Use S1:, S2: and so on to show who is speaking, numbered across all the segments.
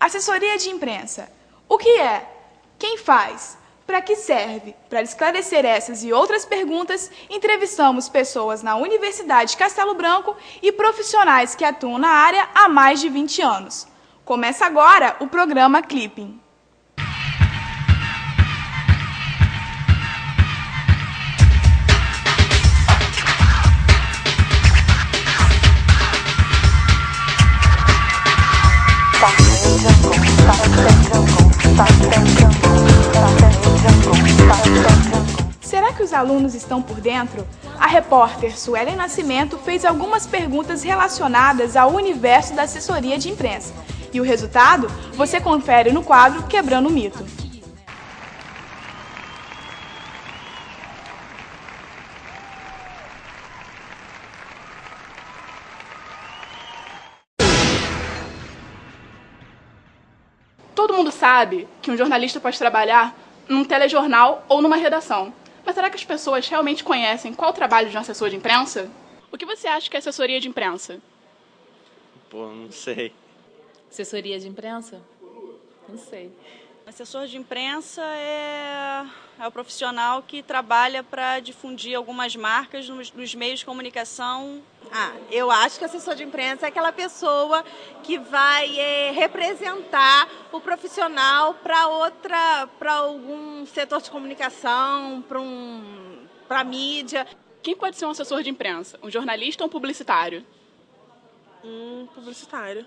S1: Assessoria de imprensa. O que é? Quem faz? Para que serve? Para esclarecer essas e outras perguntas, entrevistamos pessoas na Universidade Castelo Branco e profissionais que atuam na área há mais de 20 anos. Começa agora o programa Clipping. Será que os alunos estão por dentro? A repórter Suelen Nascimento fez algumas perguntas relacionadas ao universo da assessoria de imprensa. E o resultado você confere no quadro Quebrando o Mito. Todo mundo sabe que um jornalista pode trabalhar num telejornal ou numa redação. Mas será que as pessoas realmente conhecem qual o trabalho de um assessor de imprensa? O que você acha que é assessoria de imprensa?
S2: Pô, não sei.
S3: Assessoria de imprensa? Não sei.
S4: Assessor de imprensa é o profissional que trabalha para difundir algumas marcas nos meios de comunicação.
S5: Eu acho que assessor de imprensa é aquela pessoa que vai representar o profissional para algum setor de comunicação, para a mídia.
S1: Quem pode ser um assessor de imprensa? Um jornalista ou um publicitário?
S6: Publicitário.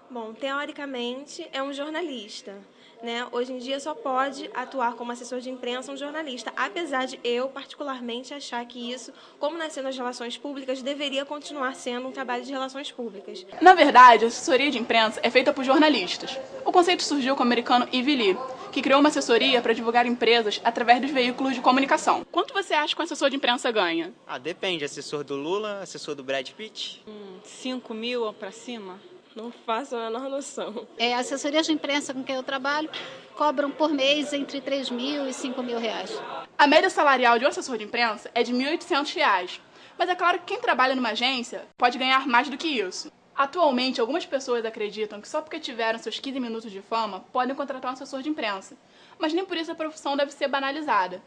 S6: Bom, teoricamente é um jornalista, né? Hoje em dia só pode atuar como assessor de imprensa um jornalista, apesar de eu particularmente achar que isso, como nasceu nas relações públicas, deveria continuar sendo um trabalho de relações públicas.
S1: Na verdade, a assessoria de imprensa é feita por jornalistas. O conceito surgiu com o americano Ivy Lee, que criou uma assessoria para divulgar empresas através dos veículos de comunicação. Quanto você acha que um assessor de imprensa ganha?
S2: Depende. Assessor do Lula, assessor do Brad Pitt.
S4: 5 mil para cima?
S6: Não faço a menor noção.
S7: A assessoria de imprensa com quem eu trabalho cobram por mês entre 3 mil e 5 mil reais.
S1: A média salarial de um assessor de imprensa é de R$ 1.800. Mas é claro que quem trabalha numa agência pode ganhar mais do que isso. Atualmente, algumas pessoas acreditam que só porque tiveram seus 15 minutos de fama, podem contratar um assessor de imprensa. Mas nem por isso a profissão deve ser banalizada.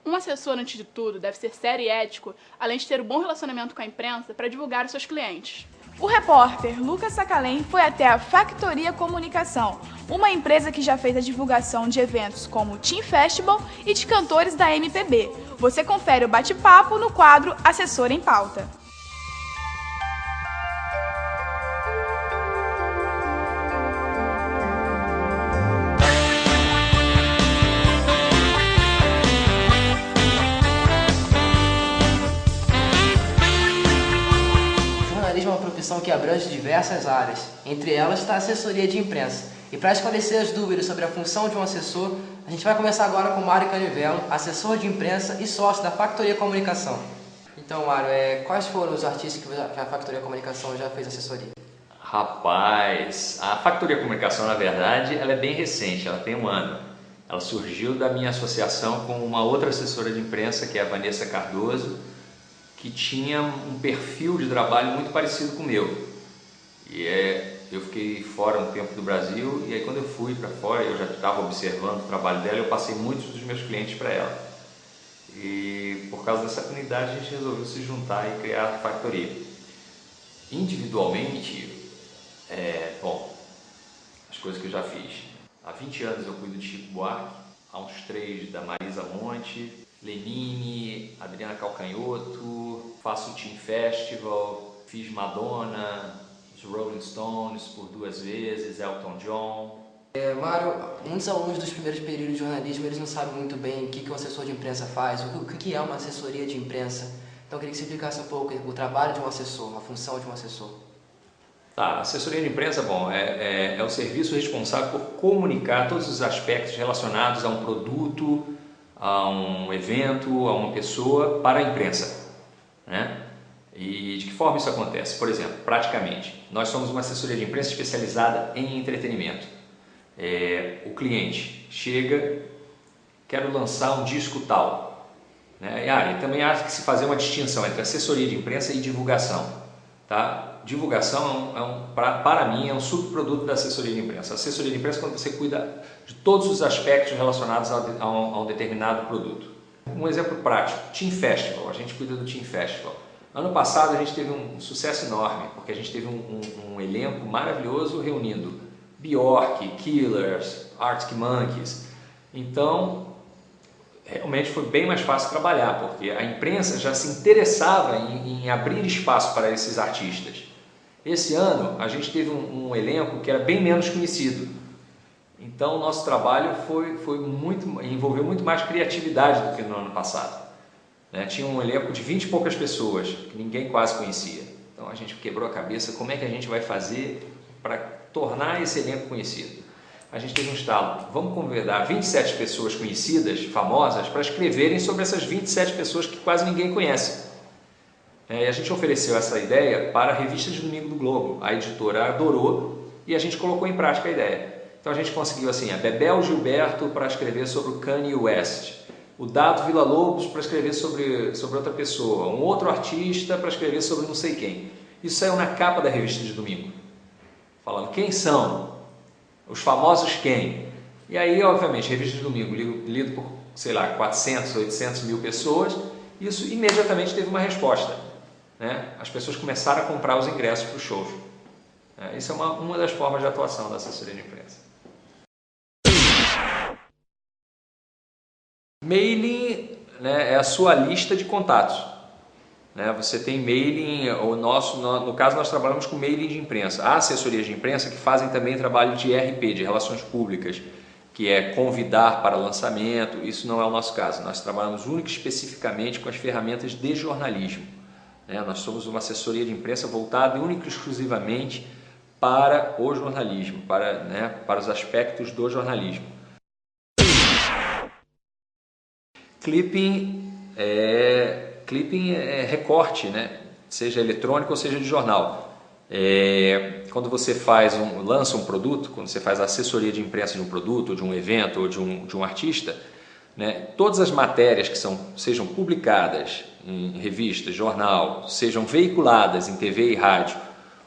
S1: Um assessor, antes de tudo, deve ser sério e ético, além de ter um bom relacionamento com a imprensa para divulgar os seus clientes. O repórter Lucas Sacalém foi até a Factoria Comunicação, uma empresa que já fez a divulgação de eventos como o Team Festival e de cantores da MPB. Você confere o bate-papo no quadro Assessor em Pauta.
S8: É uma profissão que abrange diversas áreas, entre elas está a assessoria de imprensa. E para esclarecer as dúvidas sobre a função de um assessor, a gente vai começar agora com Mário Canivelo, assessor de imprensa e sócio da Factoria Comunicação. Então, Mário, quais foram os artistas que a Factoria Comunicação já fez assessoria?
S9: Rapaz, a Factoria Comunicação, na verdade, ela é bem recente, ela tem um ano. Ela surgiu da minha associação com uma outra assessora de imprensa, que é a Vanessa Cardoso, que tinha um perfil de trabalho muito parecido com o meu. Eu fiquei fora um tempo do Brasil e aí quando eu fui para fora, eu já estava observando o trabalho dela, eu passei muitos dos meus clientes para ela. E por causa dessa afinidade a gente resolveu se juntar e criar a Factoria. Individualmente, as coisas que eu já fiz. Há 20 anos eu cuido de Chico Buarque, há uns 3 da Marisa Monte, Lenine, Adriana Calcanhoto, faço o Team Festival, fiz Madonna, os Rolling Stones por 2 vezes, Elton John.
S8: Mário, muitos alunos dos primeiros períodos de jornalismo, eles não sabem muito bem o que um assessor de imprensa faz, o que é uma assessoria de imprensa. Então eu queria que você explicasse um pouco o trabalho de um assessor, a função de um assessor.
S9: A assessoria de imprensa, é o serviço responsável por comunicar todos os aspectos relacionados a um produto, a um evento, a uma pessoa para a imprensa, né? E de que forma isso acontece? Por exemplo, praticamente, nós somos uma assessoria de imprensa especializada em entretenimento. O cliente chega, quero lançar um disco tal, né? E também acho que se fazer uma distinção entre assessoria de imprensa e divulgação. Tá? Divulgação, para mim, é um subproduto da assessoria de imprensa. A assessoria de imprensa é quando você cuida de todos os aspectos relacionados a um determinado produto. Um exemplo prático, Team Festival, a gente cuida do Team Festival. Ano passado a gente teve um sucesso enorme, porque a gente teve um elenco maravilhoso reunindo Bjork, Killers, Arctic Monkeys. Então, realmente foi bem mais fácil trabalhar, porque a imprensa já se interessava em abrir espaço para esses artistas. Esse ano a gente teve um elenco que era bem menos conhecido. Então o nosso trabalho envolveu muito mais criatividade do que no ano passado. Né? Tinha um elenco de 20 e poucas pessoas, que ninguém quase conhecia. Então a gente quebrou a cabeça como é que a gente vai fazer para tornar esse elenco conhecido. A gente teve um estalo, vamos convidar 27 pessoas conhecidas, famosas, para escreverem sobre essas 27 pessoas que quase ninguém conhece. E a gente ofereceu essa ideia para a revista de Domingo do Globo. A editora adorou e a gente colocou em prática a ideia. Então a gente conseguiu assim, a Bebel Gilberto para escrever sobre o Kanye West, o Dado Villa-Lobos para escrever sobre outra pessoa, um outro artista para escrever sobre não sei quem. Isso saiu na capa da revista de domingo, falando quem são. Os famosos quem? E aí, obviamente, revista de domingo, lido por, sei lá, 400, 800 mil pessoas, isso imediatamente teve uma resposta. Né? As pessoas começaram a comprar os ingressos para os shows. Isso é uma das formas de atuação da assessoria de imprensa. Mailing, né, é a sua lista de contatos. Né? Você tem mailing, no caso nós trabalhamos com mailing de imprensa. Há assessorias de imprensa que fazem também trabalho de RP, de relações públicas, que é convidar para lançamento. Isso não é o nosso caso, nós trabalhamos única e especificamente com as ferramentas de jornalismo. Né? Nós somos uma assessoria de imprensa voltada única e exclusivamente para o jornalismo, para os aspectos do jornalismo. Clipping é recorte, né? Seja eletrônico ou seja de jornal. Quando você lança um produto, quando você faz a assessoria de imprensa de um produto, ou de um evento, ou de um artista, né? Todas as matérias que sejam publicadas em revista, jornal, sejam veiculadas em TV e rádio,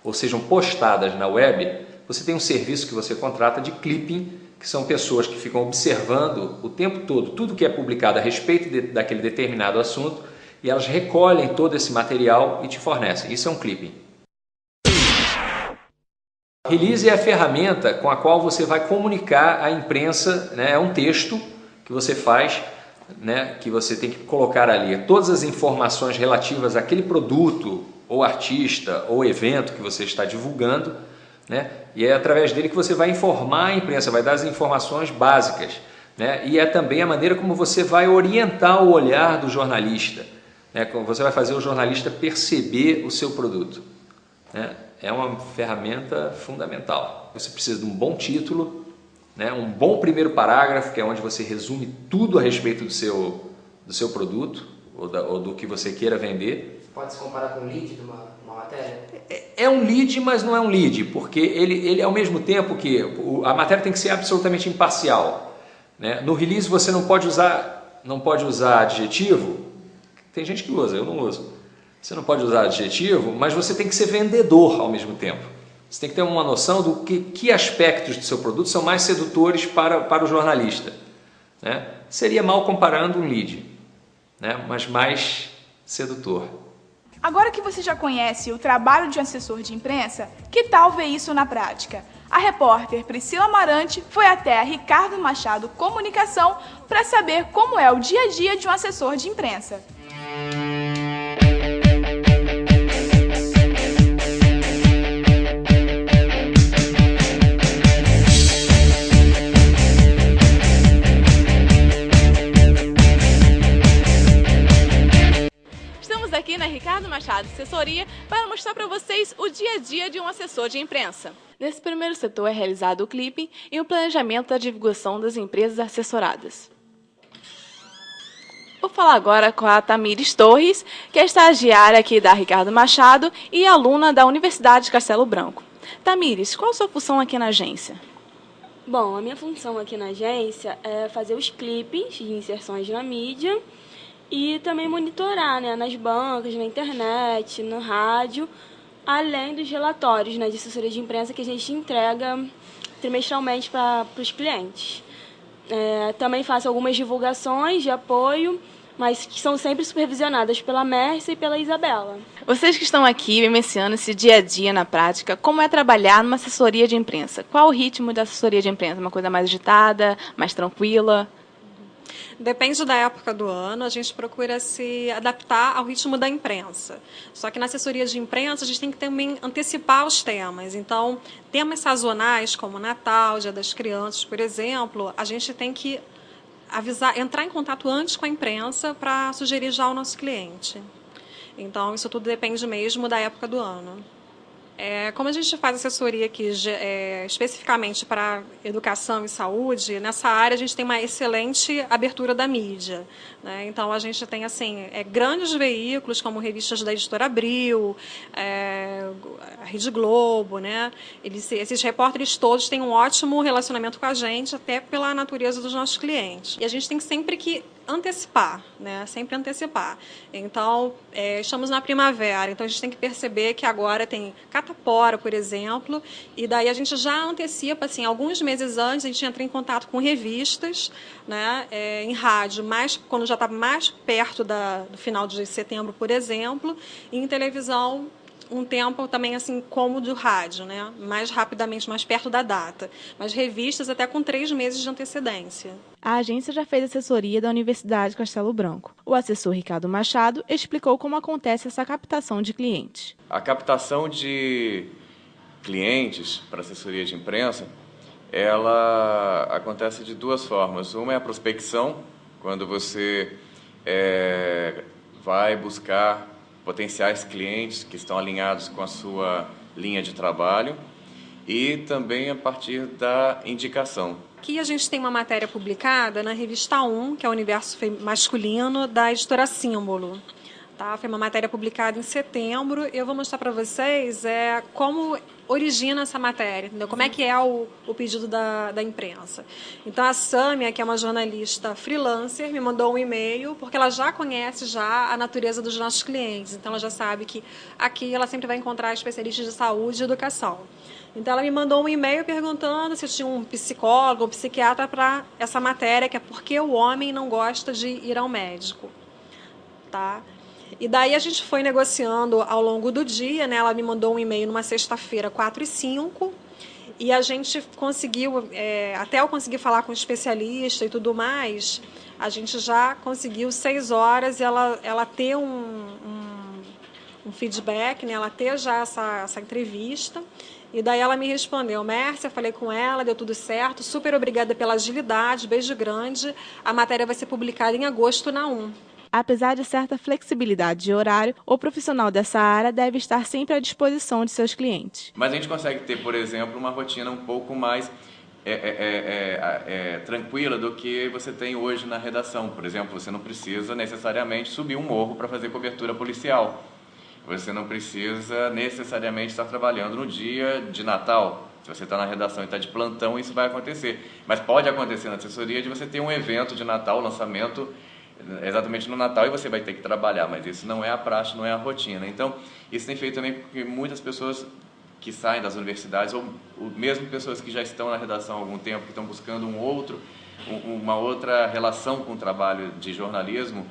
S9: ou sejam postadas na web, você tem um serviço que você contrata de clipping, que são pessoas que ficam observando o tempo todo tudo que é publicado a respeito daquele determinado assunto, e elas recolhem todo esse material e te fornecem. Isso é um clipping. Release é a ferramenta com a qual você vai comunicar à imprensa, né? É um texto que você faz, né? Que você tem que colocar ali todas as informações relativas àquele produto, ou artista, ou evento que você está divulgando, né? E é através dele que você vai informar a imprensa, vai dar as informações básicas, né? E é também a maneira como você vai orientar o olhar do jornalista, né? Como você vai fazer o jornalista perceber o seu produto, né? É uma ferramenta fundamental. Você precisa de um bom título, né? Um bom primeiro parágrafo, que é onde você resume tudo a respeito do seu produto ou do que você queira vender.
S8: Pode se comparar com um lead de uma matéria?
S9: É um lead, mas não é um lead, porque ele ao mesmo tempo que a matéria tem que ser absolutamente imparcial. Né? No release você não pode usar adjetivo. Tem gente que usa, eu não uso. Você não pode usar adjetivo, mas você tem que ser vendedor ao mesmo tempo. Você tem que ter uma noção do que aspectos do seu produto são mais sedutores para o jornalista. Né? Seria mal comparando um lead, né? Mas mais sedutor.
S1: Agora que você já conhece o trabalho de um assessor de imprensa, que tal ver isso na prática? A repórter Priscila Amarante foi até a Ricardo Machado Comunicação para saber como é o dia a dia de um assessor de imprensa.
S10: Aqui na Ricardo Machado Assessoria para mostrar para vocês o dia a dia de um assessor de imprensa. Nesse primeiro setor é realizado o clipping e o planejamento da divulgação das empresas assessoradas. Vou falar agora com a Tamires Torres, que é estagiária aqui da Ricardo Machado e aluna da Universidade de Castelo Branco. Tamires, qual a sua função aqui na agência?
S11: Bom, a minha função aqui na agência é fazer os clippings de inserções na mídia e também monitorar, né, nas bancas, na internet, no rádio, além dos relatórios, né, de assessoria de imprensa que a gente entrega trimestralmente para os clientes. Também faço algumas divulgações de apoio, mas que são sempre supervisionadas pela Mércia e pela Isabela.
S10: Vocês que estão aqui vivenciando esse dia a dia na prática, como é trabalhar numa assessoria de imprensa? Qual o ritmo da assessoria de imprensa? Uma coisa mais agitada, mais tranquila?
S12: Depende da época do ano, a gente procura se adaptar ao ritmo da imprensa. Só que na assessoria de imprensa a gente tem que também antecipar os temas. Então, temas sazonais como Natal, Dia das Crianças, por exemplo, a gente tem que avisar, entrar em contato antes com a imprensa para sugerir já ao nosso cliente. Então, isso tudo depende mesmo da época do ano. Como a gente faz assessoria aqui especificamente para educação e saúde, nessa área a gente tem uma excelente abertura da mídia, né? Então a gente tem assim, grandes veículos como revistas da Editora Abril, a Rede Globo, né? Esses repórteres todos têm um ótimo relacionamento com a gente, até pela natureza dos nossos clientes. E a gente tem sempre que antecipar, né? Sempre antecipar. Então, estamos na primavera, então a gente tem que perceber que agora tem catapora, por exemplo, e daí a gente já antecipa, assim, alguns meses antes a gente entra em contato com revistas, né? Em rádio, quando já está mais perto do final de setembro, por exemplo, e em televisão um tempo também assim como do rádio, né? Mais rapidamente, mais perto da data. Mas revistas até com 3 meses de antecedência.
S10: A agência já fez assessoria da Universidade Castelo Branco. O assessor Ricardo Machado explicou como acontece essa captação de clientes.
S13: A captação de clientes para assessoria de imprensa, ela acontece de 2 formas. Uma é a prospecção, quando você vai buscar potenciais clientes que estão alinhados com a sua linha de trabalho, e também a partir da indicação.
S12: Aqui a gente tem uma matéria publicada na revista 1, que é o Universo Masculino, da editora Símbolo. Tá? Foi uma matéria publicada em setembro. Eu vou mostrar para vocês como origina essa matéria, entendeu? Como é que é o pedido da imprensa. Então, a Sâmia, que é uma jornalista freelancer, me mandou um e-mail, porque ela já conhece a natureza dos nossos clientes. Então, ela já sabe que aqui ela sempre vai encontrar especialistas de saúde e educação. Então, ela me mandou um e-mail perguntando se tinha um psicólogo, um psiquiatra para essa matéria, que é porque o homem não gosta de ir ao médico. Tá? E daí a gente foi negociando ao longo do dia, né? Ela me mandou um e-mail numa sexta-feira, 4h05, e a gente conseguiu, até eu conseguir falar com o especialista e tudo mais, a gente já conseguiu 6 horas ela ter um feedback, né? Ela ter já essa entrevista. E daí ela me respondeu: Mércia, falei com ela, deu tudo certo, super obrigada pela agilidade, beijo grande, a matéria vai ser publicada em agosto na 1.
S10: Apesar de certa flexibilidade de horário, o profissional dessa área deve estar sempre à disposição de seus clientes.
S13: Mas a gente consegue ter, por exemplo, uma rotina um pouco mais tranquila do que você tem hoje na redação. Por exemplo, você não precisa necessariamente subir um morro para fazer cobertura policial. Você não precisa necessariamente estar trabalhando no dia de Natal. Se você está na redação e está de plantão, isso vai acontecer. Mas pode acontecer na assessoria de você ter um evento de Natal, lançamento exatamente no Natal, e você vai ter que trabalhar, mas isso não é a praxe, não é a rotina. Então, isso tem feito também porque muitas pessoas que saem das universidades, ou mesmo pessoas que já estão na redação há algum tempo, que estão buscando uma outra relação com o trabalho de jornalismo,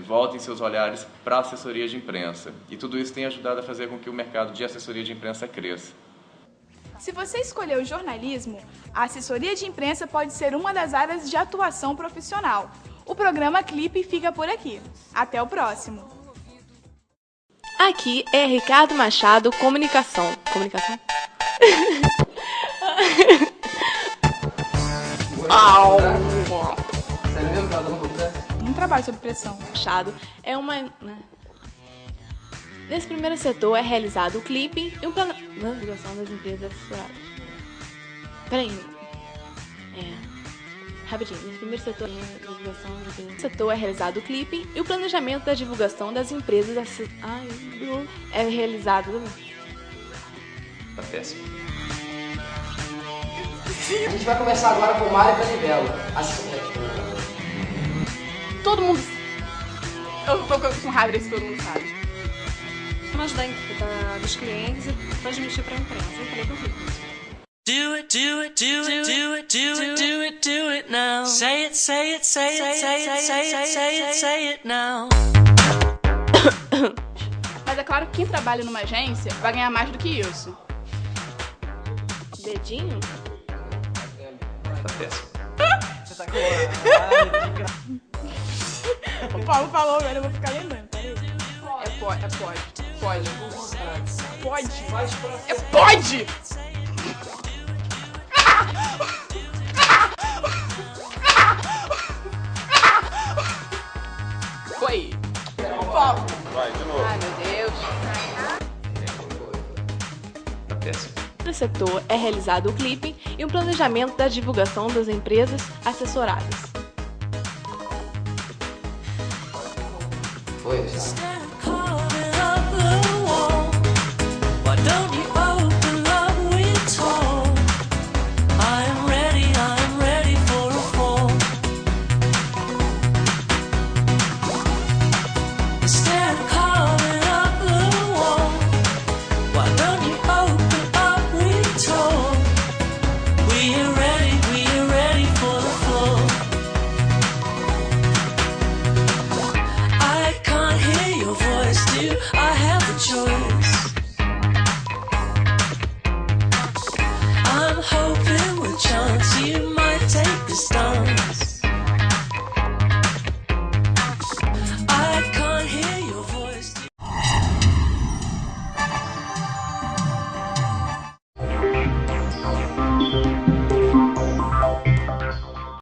S13: voltem seus olhares para a assessoria de imprensa. E tudo isso tem ajudado a fazer com que o mercado de assessoria de imprensa cresça.
S1: Se você escolheu jornalismo, a assessoria de imprensa pode ser uma das áreas de atuação profissional. O programa Clipe fica por aqui. Até o próximo.
S10: Aqui é Ricardo Machado, Comunicação. Comunicação?
S1: Um trabalho sob pressão.
S10: Machado é uma... Nesse primeiro setor é realizado o clipping e um plano... divulgação das empresas assessoradas. Peraí. Rapidinho. Nesse primeiro setor é realizado o clipping e o planejamento da divulgação das empresas é realizado...
S9: Tá péssimo.
S8: A gente vai começar agora com Mário Canivelo.
S1: Todo mundo... Eu tô com raiva desse todo mundo sabe.
S12: Mas dos clientes e transmitir para a imprensa. Eu falei do Rio.
S14: Do it, do it, do it, do it, do it, do it, do it now. Say it, say it, say it, say it, say it, say it, say it now.
S1: Mas é claro que quem trabalha numa agência vai ganhar mais do que isso.
S10: Dedinho?
S9: Tá péssimo.
S8: Você tá com
S1: O Paulo falou, agora eu vou ficar lembrando. Pode. É pode! Foi. Paulo.
S13: Vai, de novo.
S1: Ai, meu Deus.
S9: Tá péssimo.
S10: No setor é realizado o clipping e o planejamento da divulgação das empresas assessoradas.
S8: Foi,